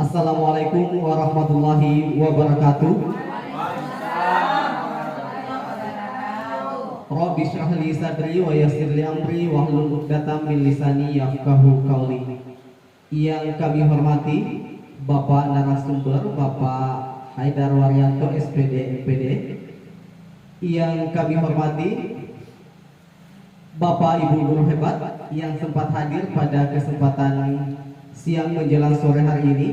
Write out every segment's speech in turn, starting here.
Assalamualaikum warahmatullahi wabarakatuh. Rabbi shrah li sadri wa yassir li amri wahlul 'uqdatam min lisani yafqahu qawli. Yang kami hormati Bapak narasumber Bapak Haidar Waryanto SPD MPD. Yang kami hormati Bapak Ibu guru hebat yang sempat hadir pada kesempatan siang menjelang sore hari ini.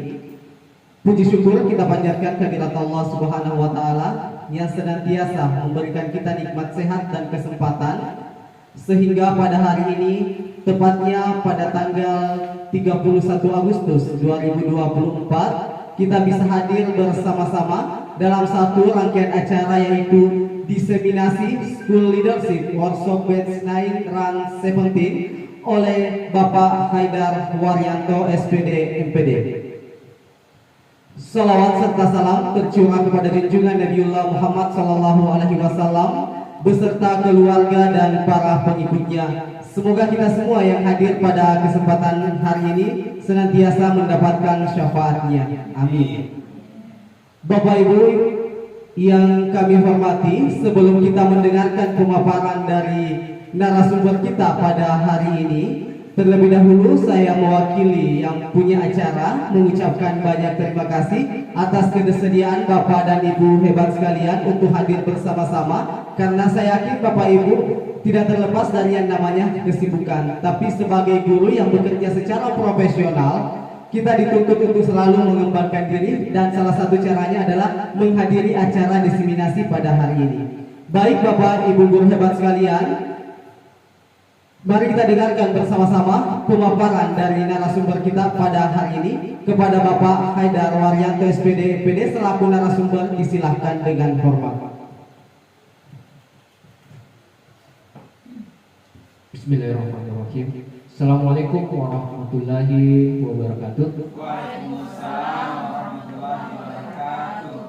Puji syukur kita panjatkan kehadirat Allah Subhanahu wa taala yang senantiasa memberikan kita nikmat sehat dan kesempatan sehingga pada hari ini, tepatnya pada tanggal 31 Agustus 2024, kita bisa hadir bersama-sama dalam satu rangkaian acara, yaitu Diseminasi School Leadership Workshop Batch 9 Run 17 oleh Bapak Haidar Waryanto SPD MPD. Salawat serta salam tercurah kepada junjungan Nabiullah Muhammad SAW beserta keluarga dan para pengikutnya. Semoga kita semua yang hadir pada kesempatan hari ini senantiasa mendapatkan syafaatnya. Amin. Bapak Ibu yang kami hormati, sebelum kita mendengarkan pemaparan dari narasumber kita pada hari ini, terlebih dahulu saya mewakili yang punya acara mengucapkan banyak terima kasih atas kesediaan Bapak dan Ibu hebat sekalian untuk hadir bersama-sama, karena saya yakin Bapak Ibu tidak terlepas dari yang namanya kesibukan. Tapi sebagai guru yang bekerja secara profesional, kita dituntut untuk selalu mengembangkan diri, dan salah satu caranya adalah menghadiri acara diseminasi pada hari ini. Baik Bapak Ibu guru hebat sekalian, mari kita dengarkan bersama-sama pemaparan dari narasumber kita pada hari ini. Kepada Bapak Haidar Waryanto SPD MPD selaku narasumber, disilahkan dengan hormat. Bismillahirrahmanirrahim. Assalamualaikum warahmatullahi wabarakatuh. Waalaikumsalam warahmatullahi wabarakatuh.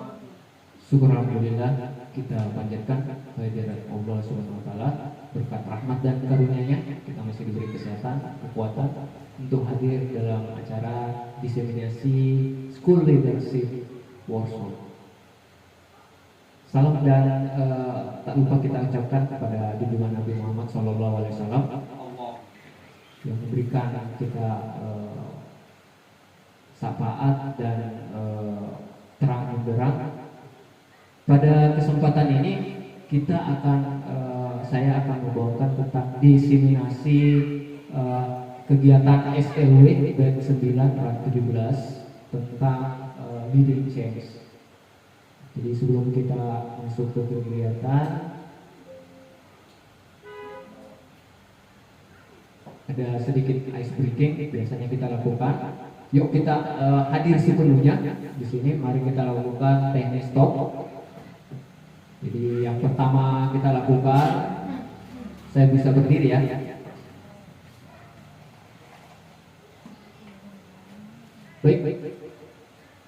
Syukur alhamdulillah kita panjatkan kehadirat Allah Subhanahu wa taala, berkat rahmat dan karunia-Nya kita masih diberi kesehatan, kekuatan untuk hadir dalam acara diseminasi School Leadership Workshop. Salam dan tak lupa kita ucapkan kepada junjungan Nabi Muhammad SAW yang memberikan kita syafaat dan terang benderang. Pada kesempatan ini kita akan saya akan membawakan tentang diseminasi kegiatan SLW batch 9 Run 17 tentang leading change. Jadi sebelum kita masuk ke kegiatan, ada sedikit ice breaking biasanya kita lakukan. Yuk kita hadir sepenuhnya di sini. Mari kita lakukan teknik stop. Jadi yang pertama kita lakukan, saya bisa berdiri ya. Baik.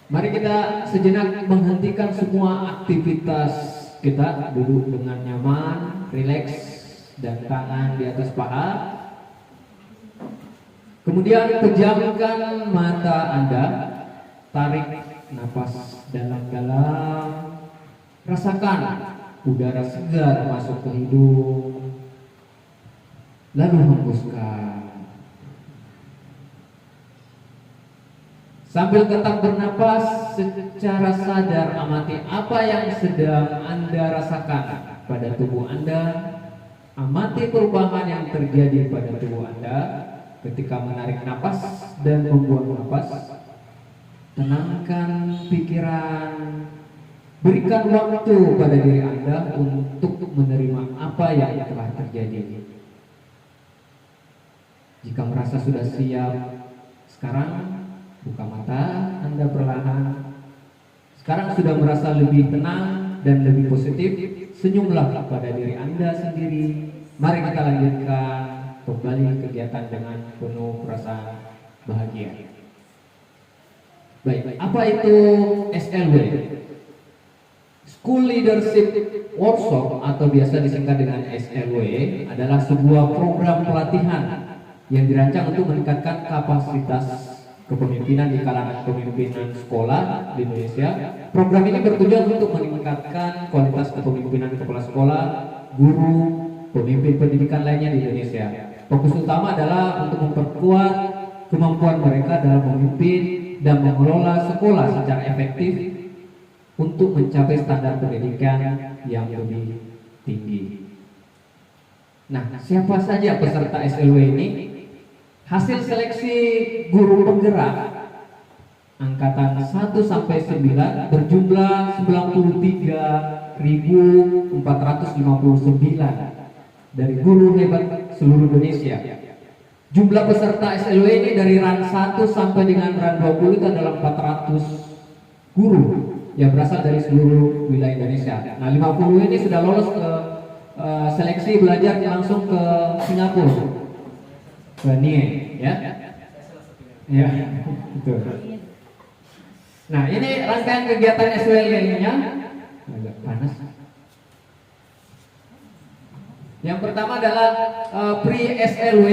Mari kita sejenak menghentikan semua aktivitas kita, duduk dengan nyaman, rileks, dan tangan di atas paha. Kemudian pejamkan mata Anda, tarik nafas dalam-dalam, rasakan udara segar masuk ke hidung, lalu hembuskan. Sambil tetap bernapas secara sadar, amati apa yang sedang Anda rasakan pada tubuh Anda. Amati perubahan yang terjadi pada tubuh Anda ketika menarik napas dan membuang napas. Tenangkan pikiran, berikan waktu pada diri Anda untuk menerima apa yang telah terjadi. Jika merasa sudah siap, sekarang buka mata Anda perlahan. Sekarang sudah merasa lebih tenang dan lebih positif, senyumlah pada diri Anda sendiri. Mari kita lanjutkan kembali kegiatan dengan penuh perasaan bahagia. Baik, apa itu SLW? School Leadership Workshop atau biasa disingkat dengan SLW adalah sebuah program pelatihan yang dirancang untuk meningkatkan kapasitas kepemimpinan di kalangan pemimpinan sekolah di Indonesia. Program ini bertujuan untuk meningkatkan kualitas kepemimpinan kepala sekolah, guru, pemimpin pendidikan lainnya di Indonesia. Fokus utama adalah untuk memperkuat kemampuan mereka dalam memimpin dan mengelola sekolah secara efektif untuk mencapai standar pendidikan yang lebih tinggi. Nah, siapa saja peserta SLW ini? Hasil seleksi guru penggerak angkatan 1 sampai 9 berjumlah 93.459 dari guru hebat seluruh Indonesia. Jumlah peserta SLW ini dari RAN 1 sampai dengan RAN 20 itu adalah 400 guru yang berasal dari seluruh wilayah Indonesia. Nah, 50 ini sudah lolos ke seleksi belajar langsung ke Singapura, ke NIE, ya. Ya, betul. Nah, ini rangkaian kegiatan SLW-nya. Agak panas. Yang pertama adalah pre-SLW,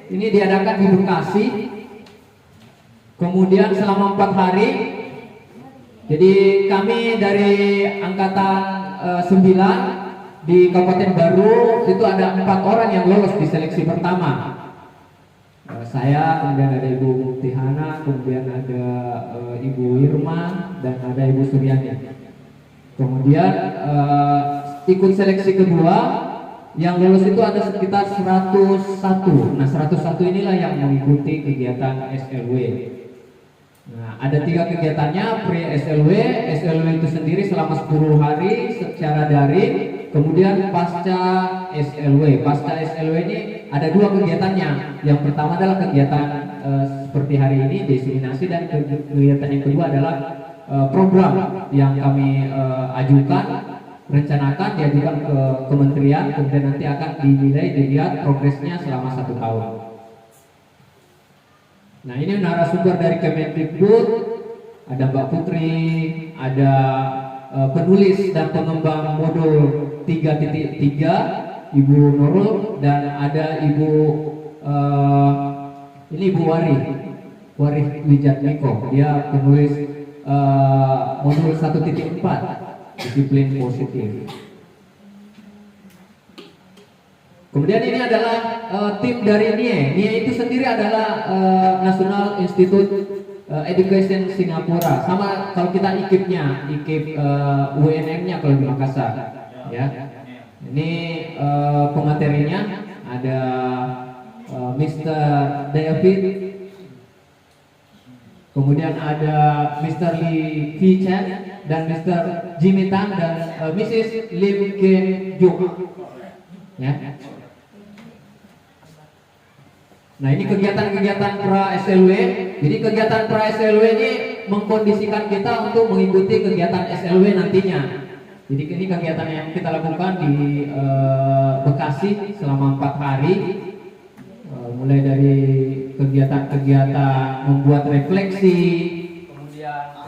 ini diadakan di Bekasi. Kemudian selama 4 hari. Jadi kami dari angkatan 9 di Kabupaten Baru itu ada 4 orang yang lolos di seleksi pertama. Saya, kemudian ada Ibu Muktihana, kemudian ada Ibu Irma, dan ada Ibu Suryani. Kemudian ikut seleksi kedua, yang lolos itu ada sekitar 101. Nah, 101 inilah yang mengikuti kegiatan SLW. Nah, ada 3 kegiatannya, pre-SLW, SLW itu sendiri selama 10 hari secara daring. Kemudian pasca SLW. Pasca SLW ini ada 2 kegiatannya. Yang pertama adalah kegiatan seperti hari ini, diseminasi, dan kegiatan yang kedua adalah program yang kami ajukan, rencanakan, diajukan ke kementerian, kemudian nanti akan dinilai, dilihat progresnya selama 1 tahun. Nah, ini narasumber dari Kemendikbud, ada Mbak Putri, ada penulis dan pengembang modul 3.3 Ibu Nurul, dan ada Ibu ini Ibu Warih Wijatmiko, dia penulis modul 1.4 disiplin positif. Kemudian ini adalah tim dari NIE. NIE itu sendiri adalah National Institute Education Singapura. Sama kalau kita IKIP-nya, IKIP UNM-nya kalau di Makassar. Ya. Ini pematerinya ada Mr. David, kemudian ada Mr. Lee Fi Chen, dan Mr. Jimmy Tang, dan Mrs. Lim Kim Juk. Ya. Nah, ini kegiatan-kegiatan pra SLW. Jadi kegiatan pra SLW ini mengkondisikan kita untuk mengikuti kegiatan SLW nantinya. Jadi ini kegiatan yang kita lakukan di Bekasi selama 4 hari. Mulai dari kegiatan-kegiatan membuat refleksi, kemudian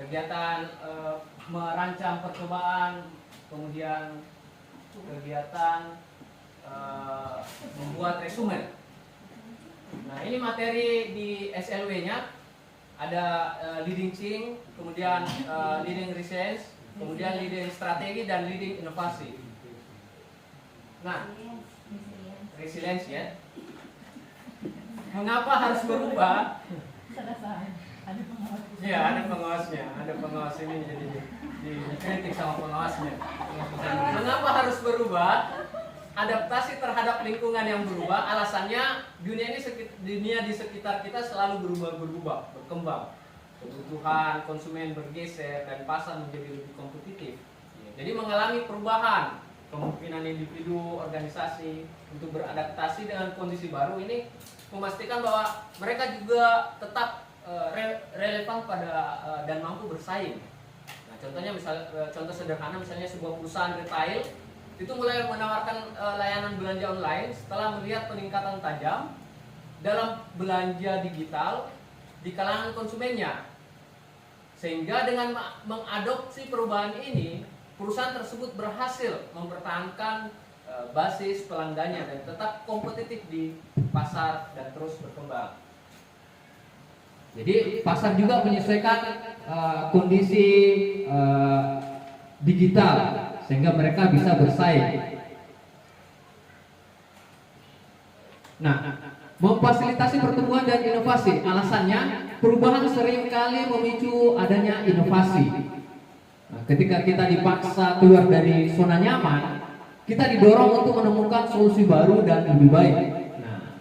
kegiatan merancang percobaan, kemudian kegiatan membuat resume. Nah, ini materi di SLW-nya ada leading change, kemudian leading research, kemudian leading strategi, dan leading inovasi. Nah, resilience, ya. Mengapa harus berubah? Ya, ada pengawasnya, ada pengawas ini jadi dikritik sama pengawasnya. Mengapa harus berubah? Adaptasi terhadap lingkungan yang berubah. Alasannya dunia di sekitar kita selalu berubah, berkembang. Kebutuhan konsumen bergeser dan pasar menjadi lebih kompetitif. Jadi mengalami perubahan. Kemungkinan individu, organisasi untuk beradaptasi dengan kondisi baru ini memastikan bahwa mereka juga tetap relevan pada dan mampu bersaing. Nah, contohnya contoh sederhana misalnya sebuah perusahaan retail itu mulai menawarkan layanan belanja online setelah melihat peningkatan tajam dalam belanja digital di kalangan konsumennya. Sehingga dengan mengadopsi perubahan ini, perusahaan tersebut berhasil mempertahankan basis pelanggannya dan tetap kompetitif di pasar dan terus berkembang. Jadi pasar juga menyesuaikan kondisi digital sehingga mereka bisa bersaing. Nah, memfasilitasi pertumbuhan dan inovasi, alasannya perubahan seringkali memicu adanya inovasi. Nah, ketika kita dipaksa keluar dari zona nyaman, kita didorong untuk menemukan solusi baru dan lebih baik. Nah,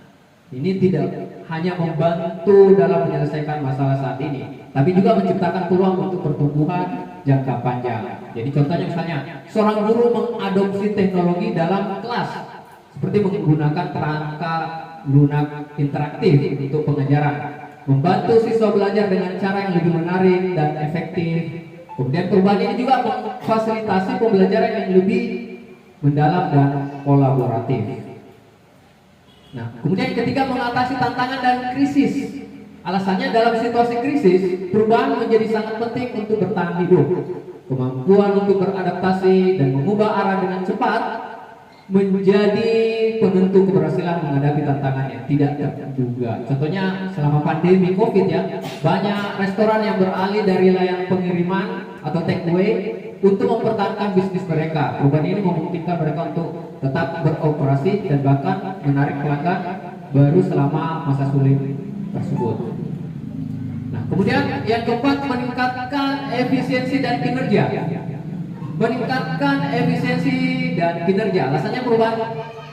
ini tidak hanya membantu dalam menyelesaikan masalah saat ini, tapi juga menciptakan peluang untuk pertumbuhan jangka panjang. Jadi contohnya misalnya, seorang guru mengadopsi teknologi dalam kelas, seperti menggunakan perangkat lunak interaktif untuk pengajaran, membantu siswa belajar dengan cara yang lebih menarik dan efektif. Kemudian perubahan ini juga memfasilitasi pembelajaran yang lebih mendalam dan kolaboratif. Nah, kemudian ketika mengatasi tantangan dan krisis, alasannya dalam situasi krisis, perubahan menjadi sangat penting untuk bertahan hidup. Kemampuan untuk beradaptasi dan mengubah arah dengan cepat menjadi penentu keberhasilan menghadapi tantangan yang tidak terduga. Contohnya selama pandemi COVID ya, banyak restoran yang beralih dari layanan pengiriman atau take away untuk mempertahankan bisnis mereka. Perubahan ini memungkinkan mereka untuk tetap beroperasi dan bahkan menarik pelanggan baru selama masa sulit tersebut. Nah, kemudian yang keempat, meningkatkan efisiensi dan kinerja. Meningkatkan efisiensi dan kinerja, alasannya perubahan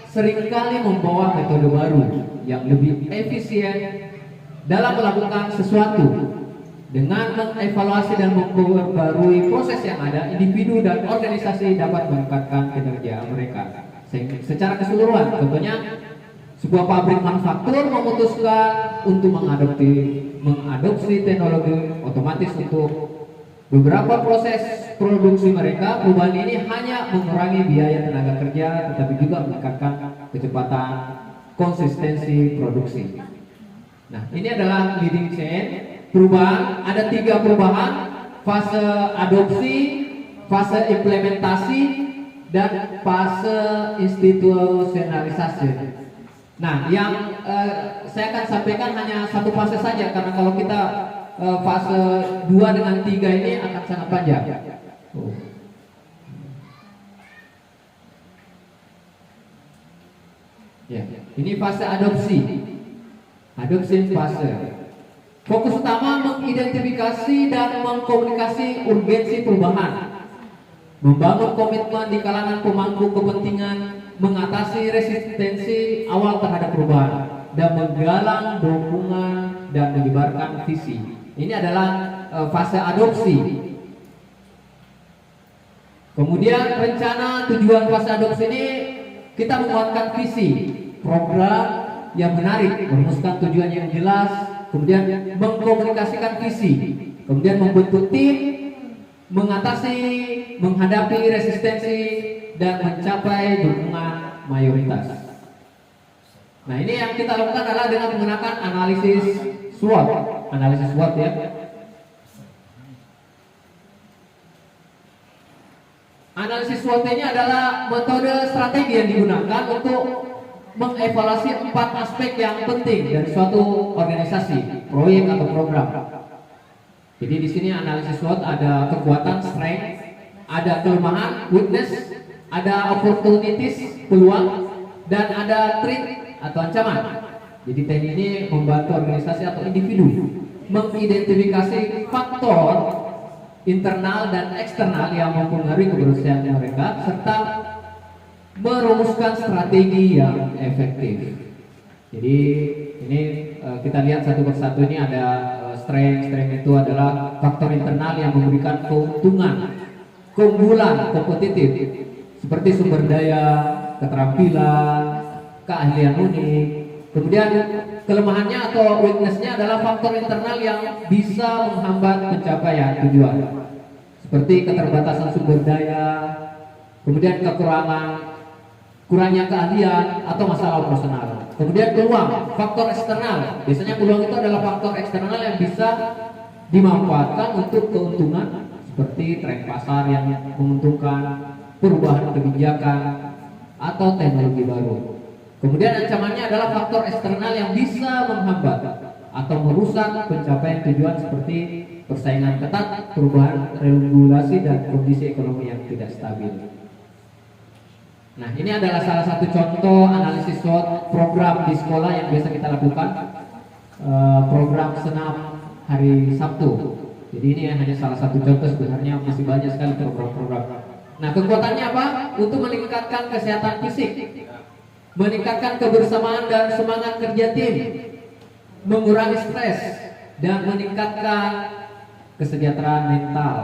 seringkali membawa metode baru yang lebih efisien dalam melakukan sesuatu. Dengan mengevaluasi dan memperbarui proses yang ada, individu dan organisasi dapat meningkatkan kinerja mereka secara keseluruhan. Contohnya, sebuah pabrik manufaktur memutuskan untuk mengadopsi teknologi otomatis untuk beberapa proses produksi mereka. Perubahan ini hanya mengurangi biaya tenaga kerja, tetapi juga meningkatkan kecepatan konsistensi produksi. Nah, ini adalah leading chain. Perubahan, ada 3 perubahan: fase adopsi, fase implementasi, dan fase institusionalisasi. Nah, yang saya akan sampaikan hanya satu fase saja, karena kalau kita fase 2 dengan 3 ini akan sangat panjang. Ya, ini fase adopsi. Adopsi fase. Fokus utama mengidentifikasi dan mengkomunikasi urgensi perubahan, membangun komitmen di kalangan pemangku kepentingan, mengatasi resistensi awal terhadap perubahan, dan menggalang dukungan dan menyebarkan visi. Ini adalah fase adopsi. Kemudian rencana tujuan fase adopsi ini, kita menguatkan visi, program yang menarik, merumuskan tujuan yang jelas, kemudian mengkomunikasikan visi, kemudian membentuk tim, menghadapi resistensi, dan mencapai dukungan mayoritas. Nah, ini yang kita lakukan adalah dengan menggunakan analisis SWOT. Analisis SWOT ya. Analisis SWOT ini adalah metode strategi yang digunakan untuk mengevaluasi 4 aspek yang penting dari suatu organisasi, proyek atau program. Jadi di sini analisis SWOT ada kekuatan, strength, ada kelemahan, weakness, ada opportunities, peluang, dan ada threat atau ancaman. Jadi teknik ini membantu organisasi atau individu mengidentifikasi faktor internal dan eksternal yang mempengaruhi keberhasilan mereka serta merumuskan strategi yang efektif. Jadi ini kita lihat satu persatu. Ini ada strength itu adalah faktor internal yang memberikan keunggulan kompetitif seperti sumber daya, keterampilan, keahlian unik. Kemudian kelemahannya atau weakness-nya adalah faktor internal yang bisa menghambat pencapaian tujuan, seperti keterbatasan sumber daya, kemudian kurangnya keahlian atau masalah operasional. Kemudian peluang, faktor eksternal. Biasanya peluang itu adalah faktor eksternal yang bisa dimanfaatkan untuk keuntungan, seperti tren pasar yang menguntungkan, perubahan kebijakan, atau teknologi baru. Kemudian ancamannya adalah faktor eksternal yang bisa menghambat atau merusak pencapaian tujuan seperti persaingan ketat, perubahan regulasi, dan kondisi ekonomi yang tidak stabil. Nah, ini adalah salah satu contoh analisis SWOT program di sekolah yang biasa kita lakukan, program senam hari Sabtu. Jadi ini hanya salah satu contoh, sebenarnya masih banyak sekali program-program. Nah, kekuatannya apa? Untuk meningkatkan kesehatan fisik, meningkatkan kebersamaan dan semangat kerja tim, mengurangi stres, dan meningkatkan kesejahteraan mental.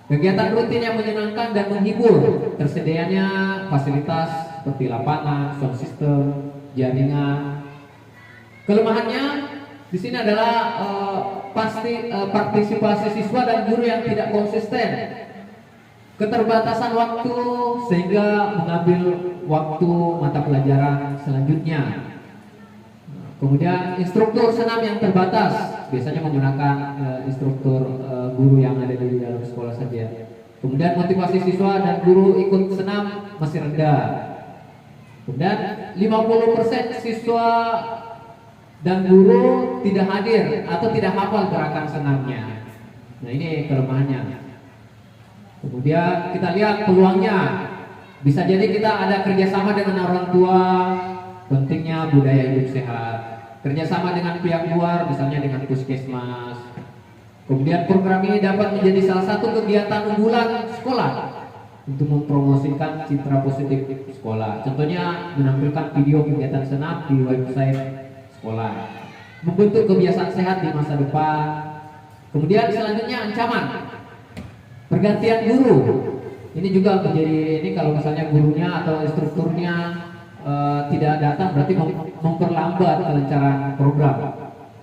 Kegiatan rutin yang menyenangkan dan menghibur, tersedianya fasilitas seperti lapangan, sound system, jaringan. Kelemahannya di sini adalah partisipasi siswa dan guru yang tidak konsisten, keterbatasan waktu sehingga mengambil waktu mata pelajaran selanjutnya. Kemudian instruktur senam yang terbatas, biasanya menggunakan instruktur guru yang ada di dalam sekolah saja. Kemudian motivasi siswa dan guru ikut senam masih rendah. Kemudian 50% siswa dan guru tidak hadir atau tidak hafal gerakan senamnya. Nah, ini kelemahannya. Kemudian kita lihat peluangnya. Bisa jadi kita ada kerjasama dengan orang tua, pentingnya budaya hidup sehat, kerjasama dengan pihak luar, misalnya dengan puskesmas. Kemudian program ini dapat menjadi salah satu kegiatan unggulan sekolah untuk mempromosikan citra positif sekolah. Contohnya menampilkan video kegiatan senam di website sekolah, membentuk kebiasaan sehat di masa depan. Kemudian selanjutnya ancaman, pergantian guru. Ini juga menjadi, ini kalau misalnya gurunya atau instrukturnya tidak datang, berarti memperlambat kelancaran program.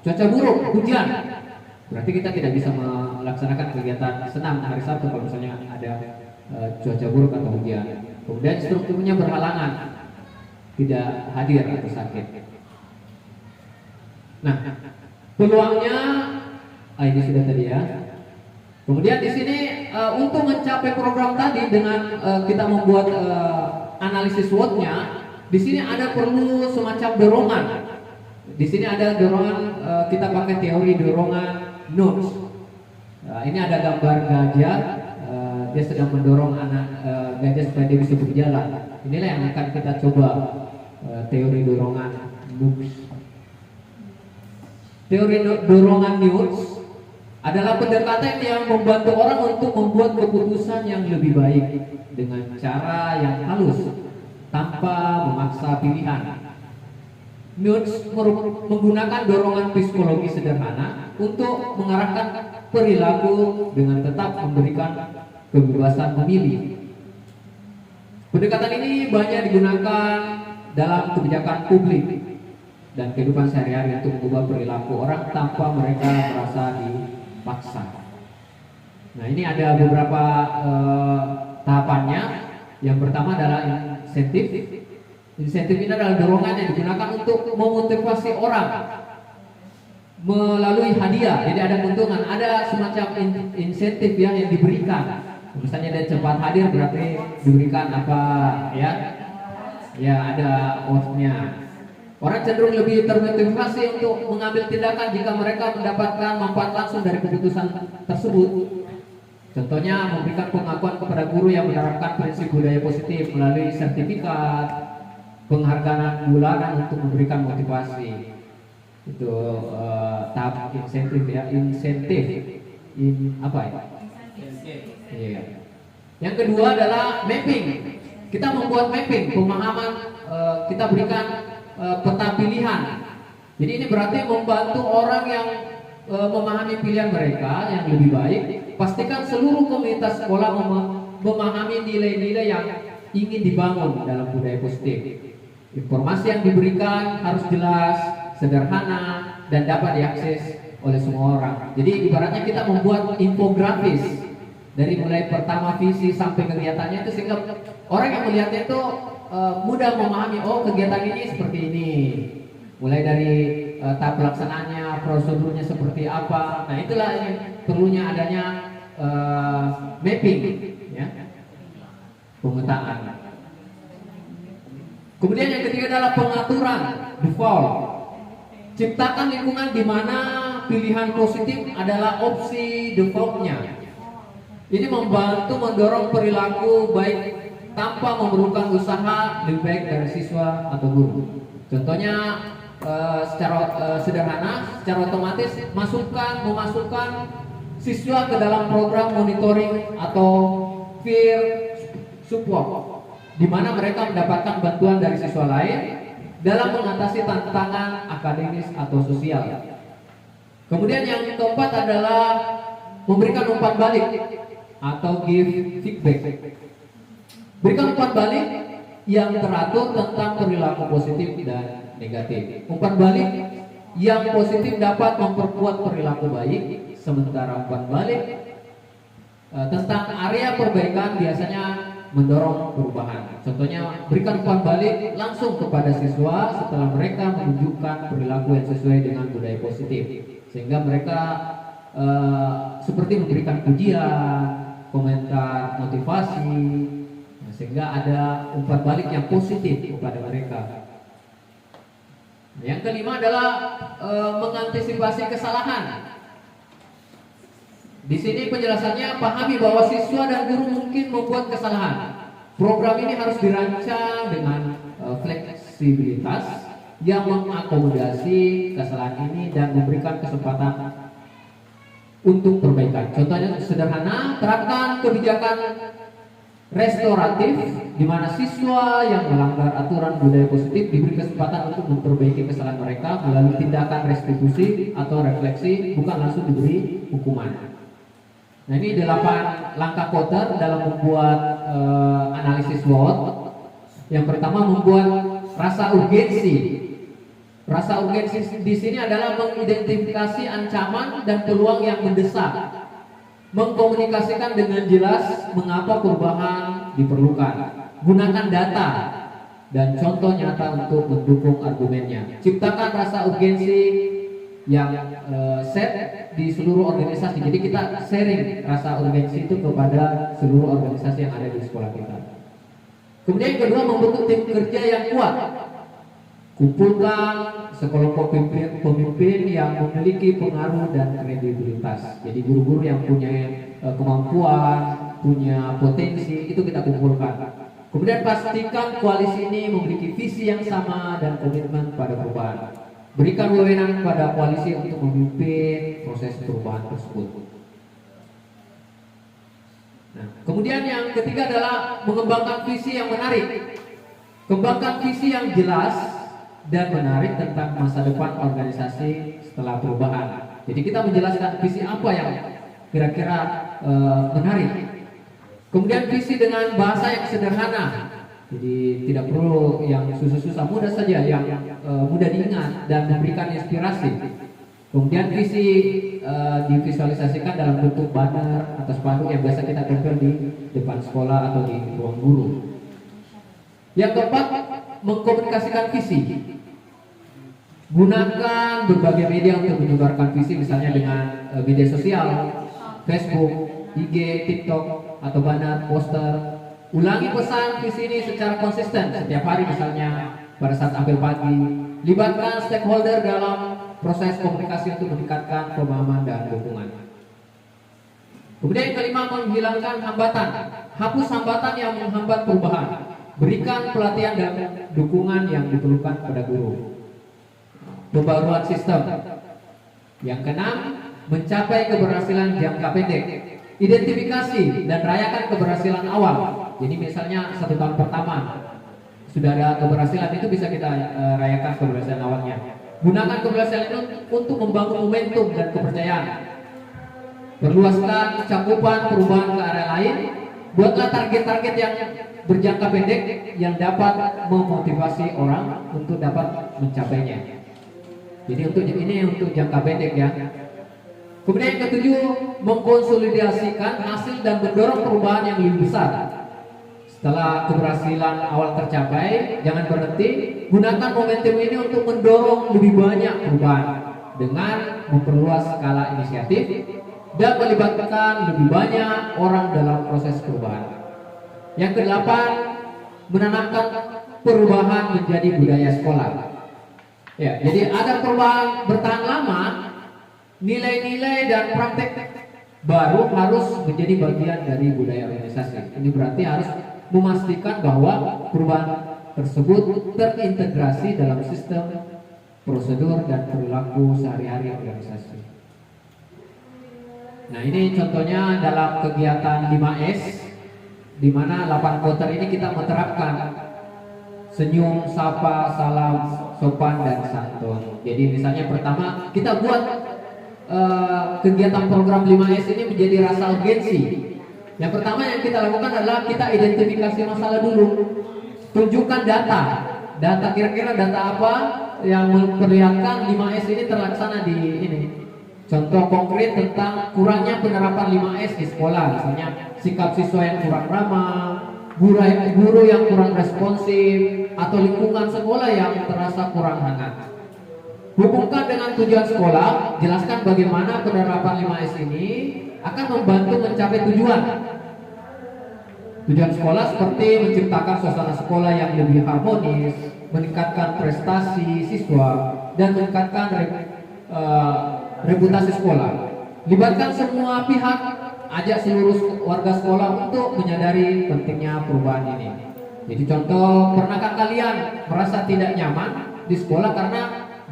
Cuaca buruk, hujan, berarti kita tidak bisa melaksanakan kegiatan senam hari Sabtu kalau misalnya ada cuaca buruk atau hujan. Kemudian instrukturnya berhalangan, tidak hadir atau sakit. Nah, peluangnya ini sudah tadi ya. Kemudian di sini untuk mencapai program tadi dengan kita membuat analisis SWOT-nya, di sini ada perlu semacam dorongan. Di sini ada dorongan, kita pakai teori dorongan nudge. Ini ada gambar gajah, dia sedang mendorong anak gajah supaya dia bisa berjalan. Inilah yang akan kita coba, teori dorongan nudge. Teori dorongan nudge adalah pendekatan yang membantu orang untuk membuat keputusan yang lebih baik dengan cara yang halus tanpa memaksa pilihan. Nudge menggunakan dorongan psikologi sederhana untuk mengarahkan perilaku dengan tetap memberikan kebebasan memilih. Pendekatan ini banyak digunakan dalam kebijakan publik dan kehidupan sehari-hari untuk mengubah perilaku orang tanpa mereka merasa dipaksa. Nah, ini ada beberapa tahapannya. Yang pertama adalah insentif. Insentif ini adalah dorongan yang digunakan untuk memotivasi orang melalui hadiah. Jadi ada keuntungan, ada semacam insentif yang diberikan. Misalnya dia cepat hadir berarti diberikan apa ya? Ya, ada outnya. Orang cenderung lebih termotivasi untuk mengambil tindakan jika mereka mendapatkan manfaat langsung dari keputusan tersebut. Contohnya memberikan pengakuan kepada guru yang menerapkan prinsip budaya positif melalui sertifikat, penghargaan bulanan untuk memberikan motivasi. Itu tahap insentif ya, insentif. Apa ya? Iya. Yang kedua adalah mapping. Kita membuat mapping, pemahaman, kita berikan peta pilihan. Jadi ini berarti membantu orang yang memahami pilihan mereka yang lebih baik. Pastikan seluruh komunitas sekolah memahami nilai-nilai yang ingin dibangun dalam budaya positif. Informasi yang diberikan harus jelas, sederhana, dan dapat diakses oleh semua orang. Jadi ibaratnya kita membuat infografis dari mulai pertama visi sampai kegiatannya itu, sehingga orang yang melihatnya itu mudah memahami, oh kegiatan ini seperti ini. Mulai dari tahap pelaksanaannya, prosedurnya seperti apa. Nah, itulah yang perlunya adanya mapping ya, pemetaan. Kemudian yang ketiga adalah pengaturan, default. Ciptakan lingkungan di mana pilihan positif adalah opsi defaultnya. Ini membantu mendorong perilaku baik tanpa memerlukan usaha lebih baik dari siswa atau guru. Contohnya secara sederhana, secara otomatis memasukkan siswa ke dalam program monitoring atau peer support, di mana mereka mendapatkan bantuan dari siswa lain dalam mengatasi tantangan akademis atau sosial. Kemudian yang keempat adalah memberikan umpan balik atau give feedback. Berikan umpan balik yang teratur tentang perilaku positif dan negatif. Umpan balik yang positif dapat memperkuat perilaku baik, sementara umpan balik tentang area perbaikan biasanya mendorong perubahan. Contohnya, berikan umpan balik langsung kepada siswa setelah mereka menunjukkan perilaku yang sesuai dengan budaya positif, sehingga mereka seperti memberikan pujian, komentar motivasi, sehingga ada umpan balik yang positif kepada mereka. Yang kelima adalah mengantisipasi kesalahan. Di sini penjelasannya, pahami bahwa siswa dan guru mungkin membuat kesalahan. Program ini harus dirancang dengan fleksibilitas yang mengakomodasi kesalahan ini dan memberikan kesempatan untuk perbaikan. Contohnya sederhana, terapkan kebijakan restoratif di mana siswa yang melanggar aturan budaya positif diberi kesempatan untuk memperbaiki kesalahan mereka melalui tindakan restitusi atau refleksi, bukan langsung diberi hukuman. Nah, ini 8 langkah Kotter dalam membuat analisis SWOT. Yang pertama, membuat rasa urgensi. Rasa urgensi di sini adalah mengidentifikasi ancaman dan peluang yang mendesak, mengkomunikasikan dengan jelas mengapa perubahan diperlukan, gunakan data dan contoh nyata untuk mendukung argumennya. Ciptakan rasa urgensi yang set di seluruh organisasi. Jadi kita sharing rasa urgensi itu kepada seluruh organisasi yang ada di sekolah kita. Kemudian yang kedua, membentuk tim kerja yang kuat. Kumpulkan sekelompok pemimpin yang memiliki pengaruh dan kredibilitas. Jadi guru-guru yang punya kemampuan, punya potensi, itu kita kumpulkan. Kemudian pastikan koalisi ini memiliki visi yang sama dan komitmen pada perubahan. Berikan wewenang pada koalisi untuk memimpin proses perubahan tersebut. Nah, kemudian yang ketiga adalah mengembangkan visi yang menarik. Kembangkan visi yang jelas dan menarik tentang masa depan organisasi setelah perubahan. Jadi kita menjelaskan visi apa yang kira-kira menarik. Kemudian visi dengan bahasa yang sederhana. Jadi tidak perlu yang susah-susah, mudah saja, yang mudah diingat dan memberikan inspirasi. Kemudian visi divisualisasikan dalam bentuk banner atau spanduk yang biasa kita tempel di depan sekolah atau di ruang guru. Yang keempat, mengkomunikasikan visi. Gunakan berbagai media untuk menyebarkan visi, misalnya dengan media sosial, Facebook, IG, TikTok, atau banner, poster. Ulangi pesan visi ini secara konsisten setiap hari, misalnya pada saat apel pagi. Libatkan stakeholder dalam proses komunikasi untuk meningkatkan pemahaman dan dukungan. Kemudian yang kelima, menghilangkan hambatan. Hapus hambatan yang menghambat perubahan. Berikan pelatihan dan dukungan yang diperlukan pada guru. Pembaruan sistem. Yang keenam, mencapai keberhasilan jangka pendek. Identifikasi dan rayakan keberhasilan awal. Jadi misalnya 1 tahun pertama sudah ada keberhasilan, itu bisa kita rayakan keberhasilan awalnya. Gunakan keberhasilan itu untuk membangun momentum dan kepercayaan. Perluaskan cakupan perubahan ke area lain. Buatlah target-target yang berjangka pendek yang dapat memotivasi orang untuk dapat mencapainya. Jadi untuk jangka pendek ya. Kemudian yang ketujuh, mengkonsolidasikan hasil dan mendorong perubahan yang lebih besar. Setelah keberhasilan awal tercapai, jangan berhenti. Gunakan momentum ini untuk mendorong lebih banyak perubahan dengan memperluas skala inisiatif dan melibatkan lebih banyak orang dalam proses perubahan. Yang kedelapan, menanamkan perubahan menjadi budaya sekolah. Ya, jadi ada perubahan bertahan lama, nilai-nilai dan praktek baru harus menjadi bagian dari budaya organisasi. Ini berarti harus memastikan bahwa perubahan tersebut terintegrasi dalam sistem, prosedur, dan perilaku sehari-hari organisasi. Nah, ini contohnya dalam kegiatan 5S, di mana 8 quarter ini kita menerapkan senyum, sapa, salam, sopan, dan santun. Jadi misalnya pertama kita buat kegiatan program 5S ini menjadi rasa urgensi. Yang pertama yang kita lakukan adalah kita identifikasi masalah dulu. Tunjukkan data. Data kira-kira data apa yang memperlihatkan 5S ini terlaksana di ini. Contoh konkret tentang kurangnya penerapan 5S di sekolah, misalnya sikap siswa yang kurang ramah, guru yang kurang responsif, atau lingkungan sekolah yang terasa kurang hangat. Hubungkan dengan tujuan sekolah, jelaskan bagaimana penerapan 5S ini akan membantu mencapai tujuan. Tujuan sekolah seperti menciptakan suasana sekolah yang lebih harmonis, meningkatkan prestasi siswa, dan meningkatkan reputasi sekolah. Libatkan semua pihak, ajak seluruh warga sekolah untuk menyadari pentingnya perubahan ini. Jadi contoh, pernahkah kalian merasa tidak nyaman di sekolah karena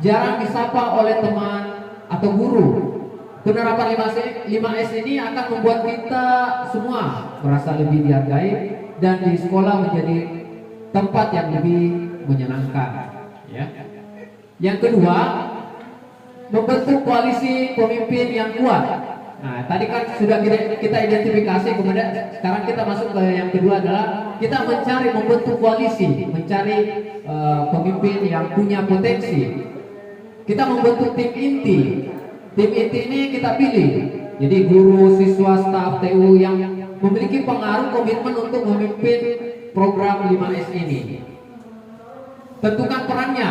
jarang disapa oleh teman atau guru? Penerapan 5S ini akan membuat kita semua merasa lebih dihargai dan di sekolah menjadi tempat yang lebih menyenangkan. Ya. Yang kedua, membentuk koalisi pemimpin yang kuat. Nah, tadi kan sudah kita identifikasi, kemudian sekarang kita masuk ke yang kedua adalah kita mencari membentuk koalisi, mencari pemimpin yang punya potensi. Kita membentuk tim inti. Tim inti ini kita pilih. Jadi guru, siswa, staf, TU yang memiliki pengaruh komitmen untuk memimpin program 5S ini. Tentukan perannya,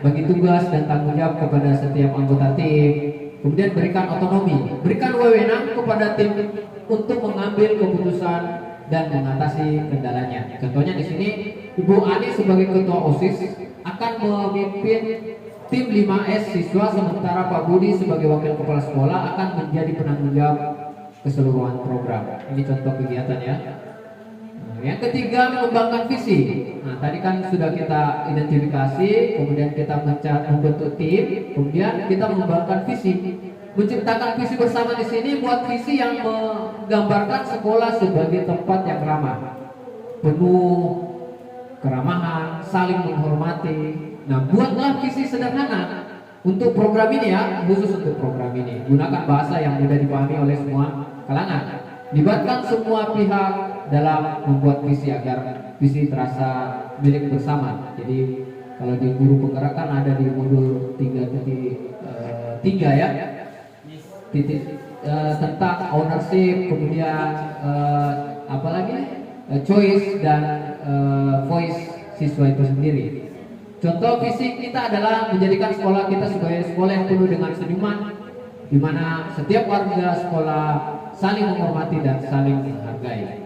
bagi tugas dan tanggung jawab kepada setiap anggota tim. Kemudian berikan otonomi, berikan wewenang kepada tim untuk mengambil keputusan dan mengatasi kendalanya. Contohnya di sini Ibu Ani sebagai ketua OSIS akan memimpin tim 5S siswa, sementara Pak Budi sebagai wakil kepala sekolah akan menjadi penanggung jawab keseluruhan program. Ini contoh kegiatan ya. Yang ketiga, mengembangkan visi. Nah, tadi kan sudah kita identifikasi, kemudian kita membentuk tim, kemudian kita mengembangkan visi. Menciptakan visi bersama di sini, buat visi yang menggambarkan sekolah sebagai tempat yang ramah, penuh keramahan, saling menghormati. Nah, buatlah visi sederhana untuk program ini ya, khusus untuk program ini. Gunakan bahasa yang mudah dipahami oleh semua kalangan. Libatkan semua pihak dalam membuat visi agar visi terasa milik bersama. Jadi kalau di guru penggerak kan ada di modul 3.3 ya, tentang ownership, kemudian choice dan voice siswa itu sendiri. Contoh visi kita adalah menjadikan sekolah kita sebagai sekolah yang penuh dengan senyuman, di mana setiap warga sekolah saling menghormati dan saling menghargai.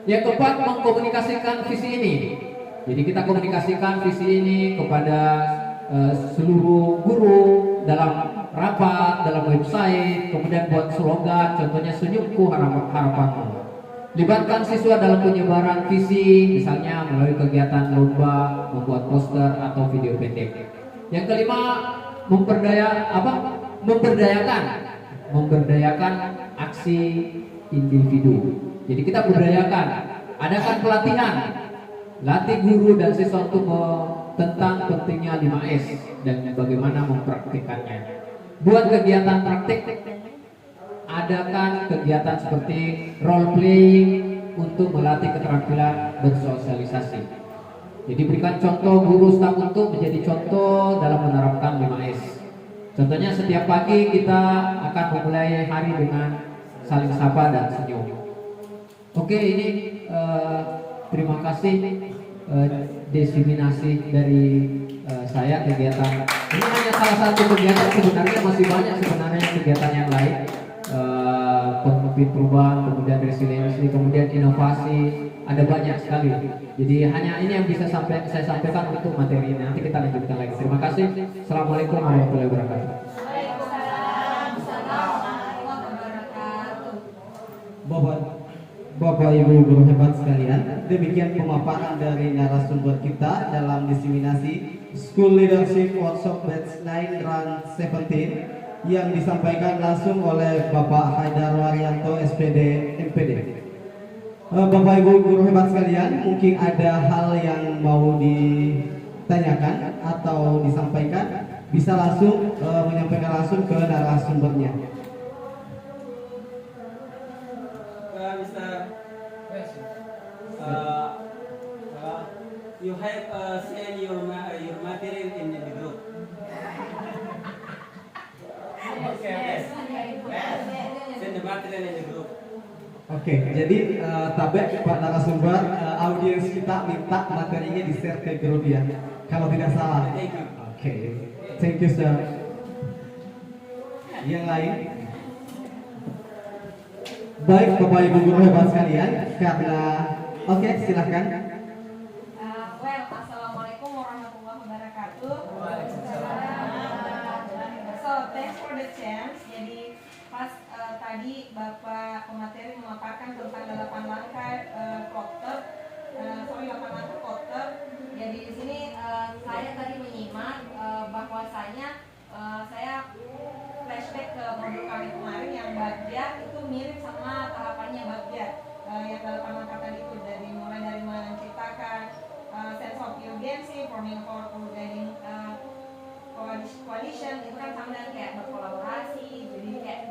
Yang keempat, mengkomunikasikan visi ini. Jadi kita komunikasikan visi ini kepada seluruh guru dalam rapat, dalam website, kemudian buat slogan, contohnya senyumku harapanmu. Libatkan siswa dalam penyebaran visi, misalnya melalui kegiatan lomba, membuat poster atau video pendek. Yang kelima, memberdayakan aksi individu. Jadi kita berdayakan, adakan pelatihan, latih guru dan siswa untuk tentang pentingnya 5S dan bagaimana mempraktikannya. Buat kegiatan praktik, adakan kegiatan seperti role playing untuk melatih keterampilan bersosialisasi. Jadi berikan contoh guru staf untuk menjadi contoh dalam menerapkan 5S. Contohnya setiap pagi kita akan memulai hari dengan saling sapa dan senyum. Oke, ini terima kasih diseminasi dari saya kegiatan. Ini hanya salah satu kegiatan, sebenarnya masih banyak sebenarnya kegiatan yang lain. Pemimpin perubahan, kemudian resiliensi, kemudian inovasi, ada banyak sekali. Jadi hanya ini yang bisa saya sampaikan untuk materi ini. Nanti kita lanjutkan lagi. Terima kasih. Assalamualaikum warahmatullahi wabarakatuh. Bapak Ibu guru hebat sekalian, demikian pemaparan dari narasumber kita dalam diseminasi School Leadership Workshop Batch 9 Run 17 yang disampaikan langsung oleh Bapak Haidar Waryanto SPD MPD. Bapak Ibu guru hebat sekalian, mungkin ada hal yang mau ditanyakan atau disampaikan, bisa langsung menyampaikan langsung ke narasumbernya. You have send your material in the group. Okay. Send the material in the group. Oke, jadi Tabek Pak narasumber audiens kita minta materinya di-share ke grup ya, kalau tidak salah. Oke, thank you sir. Yang lain? Baik Bapak Ibu guru hebat sekalian, karena oke silahkan. Assalamualaikum warahmatullahi wabarakatuh. So thanks for the chance. Jadi pas tadi Bapak pemateri memaparkan tentang 8 langkah kloter, 8 langkah kloter. Jadi di sini saya tadi menyimak bahwasanya saya flashback ke modul kami kemarin yang Bagja itu mirip sama tahapannya Bagja. Yang 8 langkah tadi itu mulai dari menciptakan sense of urgency, forming a powerful guiding coalition, itu kan sama dengan kayak berkolaborasi, jadi kayak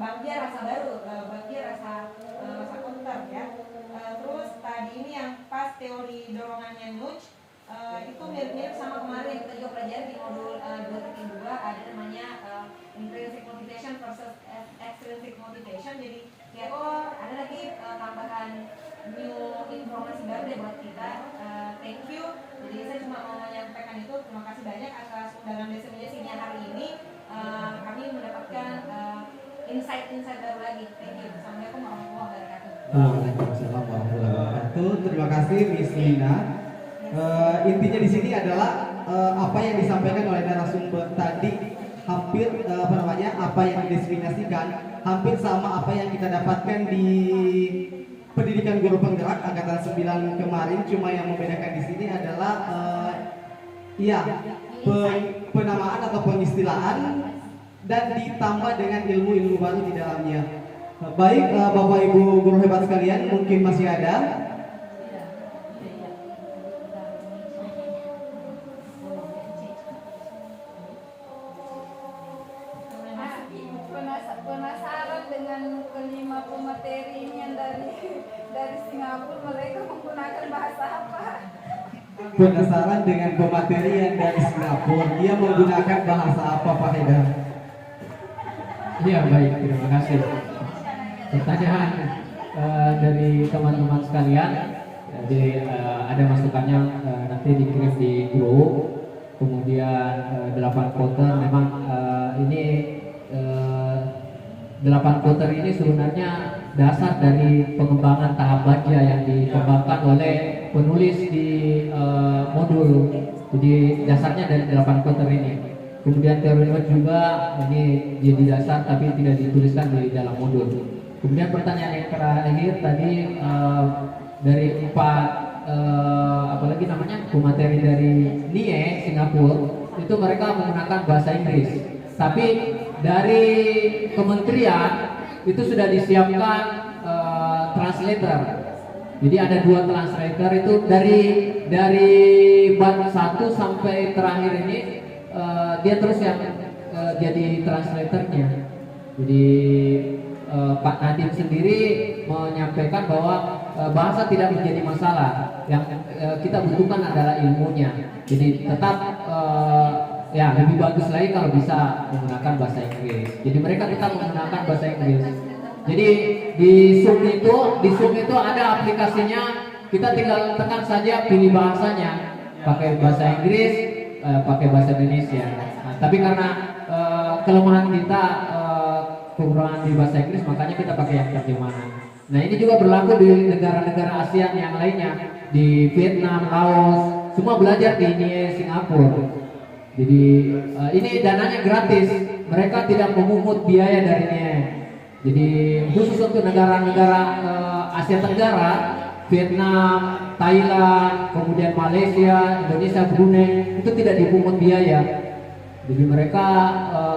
Bagja rasa baru, Bagja rasa counter ya. Terus tadi ini yang pas teori dorongannya nudge, itu mirip-mirip sama kemarin kita juga pelajari di modul 2.2 ada namanya intrinsic motivation versus extrinsic motivation. Jadi kayak ada lagi tambahan new informasi baru deh buat kita. Thank you. Jadi saya cuma mau menyampaikan itu. Terima kasih banyak atas undangan diseminasinya hari ini. Kami mendapatkan insight-insight baru lagi. Thank you. Assalamualaikum warahmatullahi wabarakatuh. Waalaikumsalam warahmatullahi wabarakatuh. Terima kasih Miss Lina. Intinya di sini adalah apa yang disampaikan oleh narasumber tadi hampir apa yang didiseminasikan hampir sama apa yang kita dapatkan di pendidikan guru penggerak angkatan 9 kemarin, cuma yang membedakan di sini adalah penamaan atau pengistilahan dan ditambah dengan ilmu-ilmu baru di dalamnya. Baik Bapak Ibu guru hebat sekalian, mungkin masih ada. Penasaran dengan kelima pemateri ini yang dari Singapura, mereka menggunakan bahasa apa? Penasaran dengan pemateri yang dari Singapura, dia menggunakan bahasa apa Pak Haidar? Iya baik, terima kasih. Pertanyaan dari teman-teman sekalian, jadi ada masukannya nanti dikirim di grup. Kemudian 8 quarter memang ini 8 quarter ini sebenarnya dasar dari pengembangan tahap Bagja yang dikembangkan oleh penulis di modul. Jadi dasarnya dari 8 quarter ini. Kemudian teori juga ini jadi dasar tapi tidak dituliskan di dalam modul. Kemudian pertanyaan yang terakhir tadi dari 4 apalagi namanya pemateri dari NIE Singapura itu mereka menggunakan bahasa Inggris. Tapi dari kementerian itu sudah disiapkan translator. Jadi ada 2 translator itu dari bab 1 sampai terakhir ini dia terus yang jadi translatornya. Jadi Pak Nadim sendiri menyampaikan bahwa bahasa tidak menjadi masalah. Yang kita butuhkan adalah ilmunya. Jadi tetap ya lebih bagus lagi kalau bisa menggunakan bahasa Inggris. Jadi mereka tetap menggunakan bahasa Inggris. Jadi di Zoom itu ada aplikasinya. Kita tinggal tekan saja pilih bahasanya, pakai bahasa Inggris, pakai bahasa Indonesia. Nah, tapi karena kelemahan kita kekurangan di bahasa Inggris, makanya kita pakai yang terjemahan. Nah ini juga berlaku di negara-negara ASEAN yang lainnya, di Vietnam, Laos, semua belajar di NIE Singapura. Jadi ini dananya gratis, mereka tidak memungut biaya dari NIE. Jadi khusus untuk negara-negara Asia Tenggara, Vietnam, Thailand, kemudian Malaysia, Indonesia, Brunei itu tidak dipungut biaya. Jadi mereka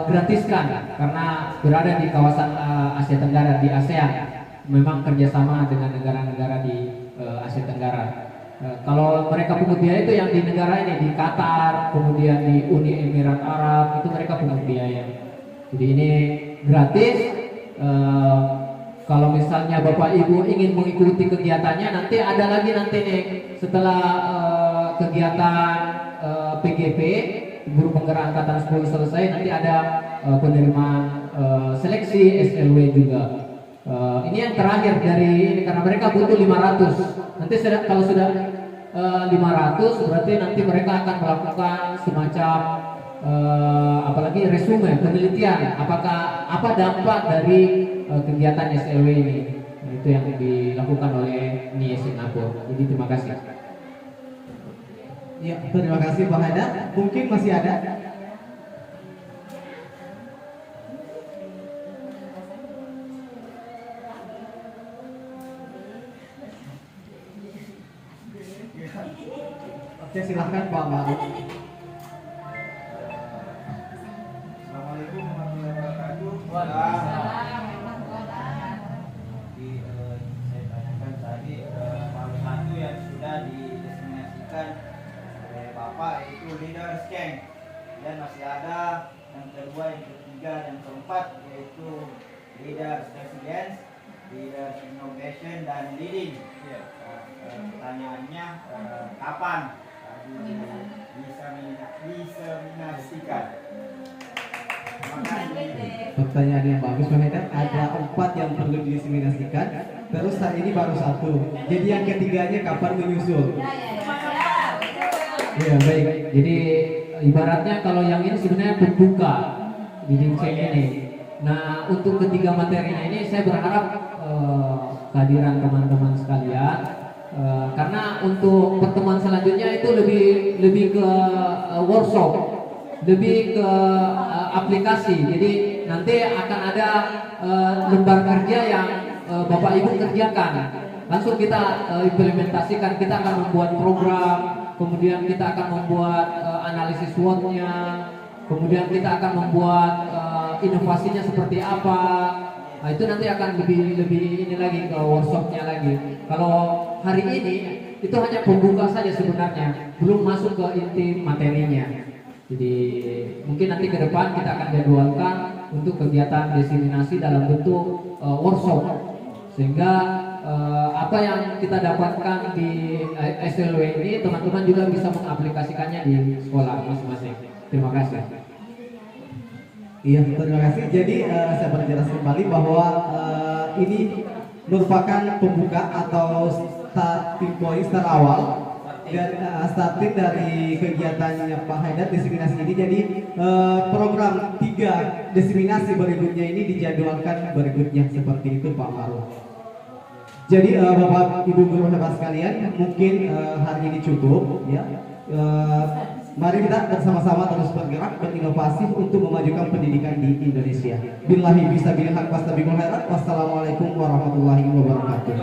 gratiskan karena berada di kawasan Asia Tenggara, di ASEAN. Memang kerjasama dengan negara-negara di Asia Tenggara. Kalau mereka pungut biaya itu yang di negara ini, di Qatar, kemudian di Uni Emirat Arab, itu mereka pungut biaya. Jadi ini gratis. Kalau misalnya Bapak Ibu ingin mengikuti kegiatannya, nanti ada lagi nanti nih setelah kegiatan PGP Guru Penggerak Angkatan 10 selesai, nanti ada penerimaan seleksi SLW juga. Ini yang terakhir dari ini karena mereka butuh 500. Nanti kalau sudah 500 berarti nanti mereka akan melakukan semacam apalagi resume penelitian apa dampak dari kegiatan SLW ini. Itu yang dilakukan oleh NIE Singapura. Jadi terima kasih. Ya, terima kasih Pak Haidar. Mungkin masih ada. Oke, silahkan Pak Maruf. Assalamualaikum warahmatullahi wabarakatuh. Saya tanyakan tadi hal satu yang sudah didefinisikan oleh Bapak yaitu leaders gang, dan masih ada yang kedua, yang ketiga, dan keempat yaitu leaders resilience, leaders innovation, dan leading. Pertanyaannya kapan diseminasikan? Pertanyaan yang bagus Pak Haidar. Ada 4 yang perlu diseminasikan. Terus saat ini baru 1. Jadi yang ketiganya kapan menyusul? Ya baik. Jadi ibaratnya kalau yang ini sebenarnya pembuka leading chain ini. Nah untuk ketiga materinya ini saya berharap kehadiran teman-teman sekalian. Karena untuk pertemuan selanjutnya itu lebih ke workshop, lebih ke aplikasi. Jadi nanti akan ada lembar kerja yang Bapak Ibu kerjakan. Langsung kita implementasikan. Kita akan membuat program, kemudian kita akan membuat analisis SWOT-nya, kemudian kita akan membuat inovasinya seperti apa. Nah itu nanti akan lebih ini lagi ke workshopnya lagi. Kalau hari ini itu hanya pembuka saja sebenarnya, belum masuk ke inti materinya. Jadi mungkin nanti ke depan kita akan jadwalkan untuk kegiatan diseminasi dalam bentuk workshop, sehingga apa yang kita dapatkan di SLW ini teman-teman juga bisa mengaplikasikannya di sekolah masing-masing. Terima kasih. Iya, terima kasih. Jadi saya perjelas kembali bahwa ini merupakan pembuka atau starting point terawal dan starting dari kegiatannya Pak Haidar diseminasi ini. Jadi program 3 diseminasi berikutnya ini dijadwalkan berikutnya seperti itu Pak Maruf. Jadi Bapak Ibu guru hebat sekalian, mungkin hari ini cukup ya. Mari kita bersama-sama terus bergerak berinovasi untuk memajukan pendidikan di Indonesia. Billahi bisa bilhaq wastabiqul khairat. Wassalamualaikum warahmatullahi wabarakatuh.